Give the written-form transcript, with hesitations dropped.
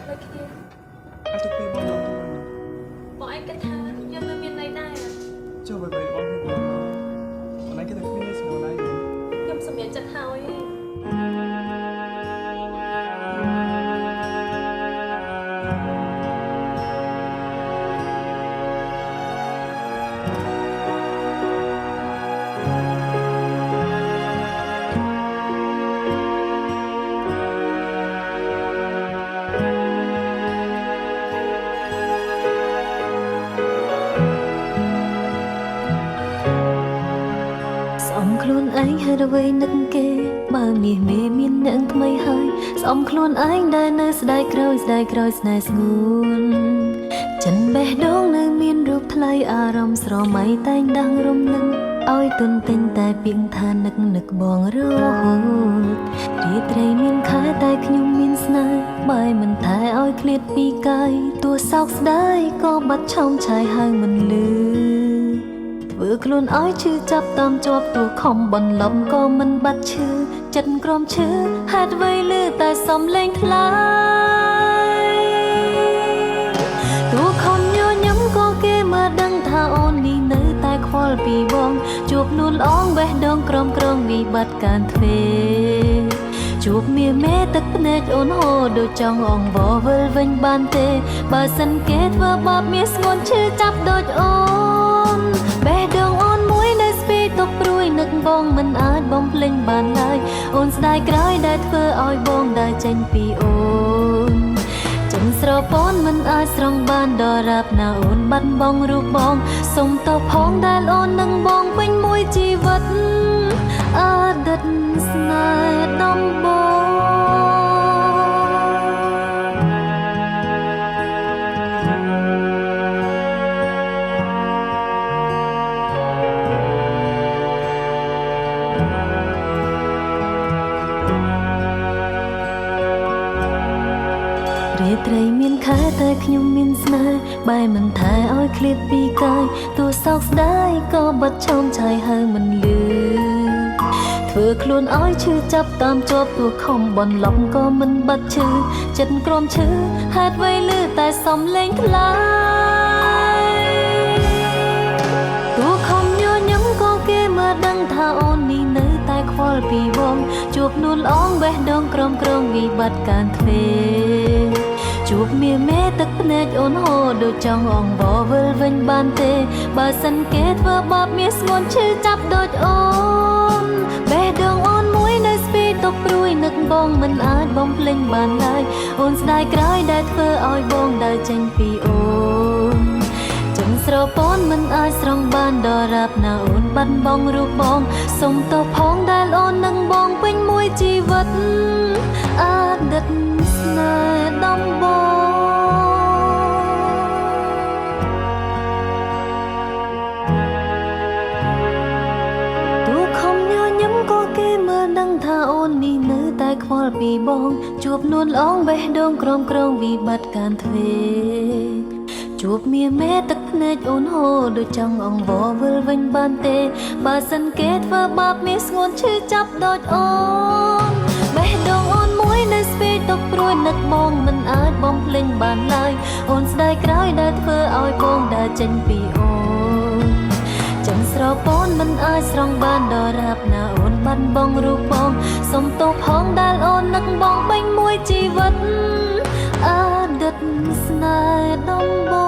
អាចធ្វើគ្នាអាចទៅពេលបងដល់ទៅបងឯងគិតថាយើងនៅមានន័យដែរចុះបើបងធ្វើបងបងឯងគិតថាគ្មានស្មោះដែរខ្ញុំសម្រេចចិត្តហើយខ្លួនឯងហេតុអ្វីនឹកគេបើមាសមេមានអ្នកថ្មីហើយស្អមខ្លួនឯងដែលនៅស្ដាយក្រោយស្នេហ៍ស្ងួនចិនបេះដូងនៅមានរូបថ្លៃអារម្មណ៍ស្រមៃតែងដាំងរំលឹងឲ្យទុនទិញតែពាក្យថានឹកបងរហូតរាត្រីមានខែតែខ្ញុំមានស្នេហ៍បើមិនថែឲ្យឃ្លាតពីកាយទោះសោកស្ដាយក៏បាត់ឆោមឆាយហើយមិនលឺធ្វើខ្លួនឲ្យឈឺចាប់តាមជាប់ទោះខំបន្លំក៏មិនបាត់ឈឺចិត្តក្រំឈឺហេតុអ្វីលឺតែសំឡេងថ្លៃទោះខំញញឹមក៏គេមកដឹងថាអូននេះនៅតែខ្វល់ពីបងជួបនួនល្អងបេះដូងក្រំវិបត្តិការទ្វេជួបមាមេទឹកភ្នែកអូនហូរដូចចង់អង្វរវិលវិញបានទេបើសិនគេធ្វើបាបមាសស្ងួនឈឺចាប់ដូចអូនបេះដូងអូនមួយនៅស្ពីទុកព្រួយនឹកបងមិនអាចបំភ្លេចបានឡើយអូនស្ដាយក្រោយដែលធ្វើឲ្យបងដើរចេញពីអូនចិនស្រពោនមិនអាចស្រង់បានដល់រាបណាអូនបាត់បង់រូបបងសុំតបផងដែលអូននឹងបងពេញមួយជីវិតអតីតស្នេហ៍ដំបូងរាត្រីមានខែតែខ្ញុំមានស្នេហ៍បែរមិនថែឲ្យឃ្លាតពីកាយទោះសោកស្ដាយក៏បាត់ឆោមឆាយហើយមិនលឺធ្វើខ្លួនឲ្យឈឺចាប់តាមជាប់ទោះខំបន្លំក៏មិនបាត់ឈឺចិត្តក្រំឈឺហេតុអ្វីលឺតែសំឡេងថ្លៃទោះខំញញឹមក៏គេមកដឹងថាអូននេះនៅតែខ្វល់ពីបងជួបនួនល្អងបេះដូងក្រំវិបត្តិការទ្វេជួបមាមេទឹកភ្នែកអូនហូរដូចចង់អង្វរវិលវិញបានទេបើសិនគេធ្វើបាបមាសស្ងួនឈឺចាប់ដូចអូនបេះដូងអូនមួយនៅស្ពីទុកព្រួយនឹកបងមិនអាចបំភ្លេចបានឡើយអូនស្ដាយក្រោយដែលធ្វើឲ្យបងដើរចេញពីអូនចិនស្រពោនមិនអាចស្រង់បានដល់រាបណាអូនបាត់បង់រូបបងសុំទោសផងដែលអូននឹងបងពេញមួយជីវិតអតីតស្នេហ៍ដំបូងទោះខំញញឹមក៏គេមើលដឹងថាអូននេះនៅតែខ្វល់ពីបងជួបនួនល្អងបេះដូងក្រំវិបត្តិការទ្វេជួបមាមេទឹកភ្នែកអូនហូរដូចចង់អង្វរវិលវិញបានទេបើសិនគេធ្វើបាបមាសស្ងួនឈឺចាប់ដូចអូនបេះដូងអូនមួយនៅស្ពីទុកព្រួយនឹកបងមិនអាចបំភ្លេចបានឡើយអូនស្ដាយក្រោយដែលធ្វើឲ្យបងដើរចេញពីអូនចិនស្រពោនមិនអាចស្រង់បានដល់រាបណាអូនបាត់បង់រូបបងសុំទោសផងដែលអូននឹកបងពេញមួយជីវិតអតីតស្នេហ៍ដំបូង